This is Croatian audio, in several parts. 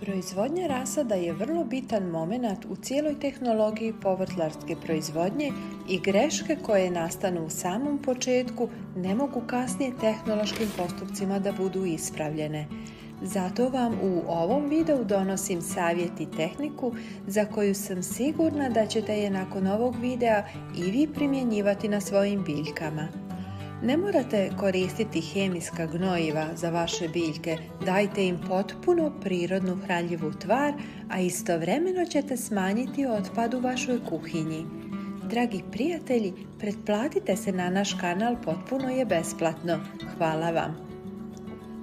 Proizvodnja rasada je vrlo bitan moment u cijeloj tehnologiji povrtlarske proizvodnje i greške koje nastanu u samom početku ne mogu kasnije tehnološkim postupcima da budu ispravljene. Zato vam u ovom videu donosim savjet i tehniku za koju sam sigurna da ćete je nakon ovog videa i vi primjenjivati na svojim biljkama. Ne morate koristiti hemijska gnojiva za vaše biljke, dajte im potpuno prirodnu hranljivu tvar, a istovremeno ćete smanjiti otpad u vašoj kuhinji. Dragi prijatelji, pretplatite se na naš kanal, potpuno je besplatno. Hvala vam!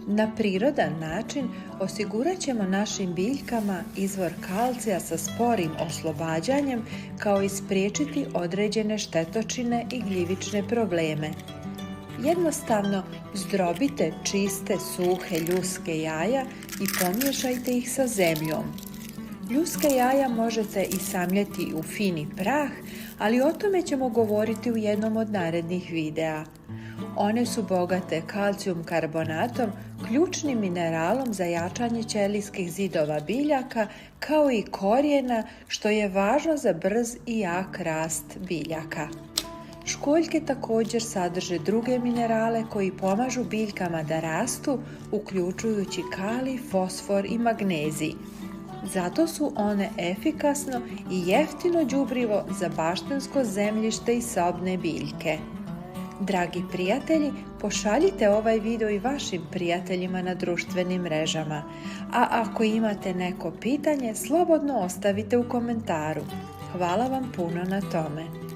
Na prirodan način osigurat ćemo našim biljkama izvor kalcija sa sporim oslobađanjem, kao i spriječiti određene štetočine i gljivične probleme. Jednostavno zdrobite čiste, suhe ljuske jaja i pomiješajte ih sa zemljom. Ljuske jaja možete i samljeti u fini prah, ali o tome ćemo govoriti u jednom od narednih videa. One su bogate kalcijum karbonatom, ključnim mineralom za jačanje ćelijskih zidova biljaka, kao i korijena, što je važno za brz i jak rast biljaka. Školjke također sadrže druge minerale koji pomažu biljkama da rastu, uključujući kalij, fosfor i magnezij. Zato su one efikasno i jeftino đubrivo za baštensko zemljište i sobne biljke. Dragi prijatelji, pošaljite ovaj video i vašim prijateljima na društvenim mrežama, a ako imate neko pitanje, slobodno ostavite u komentaru. Hvala vam puno na tome.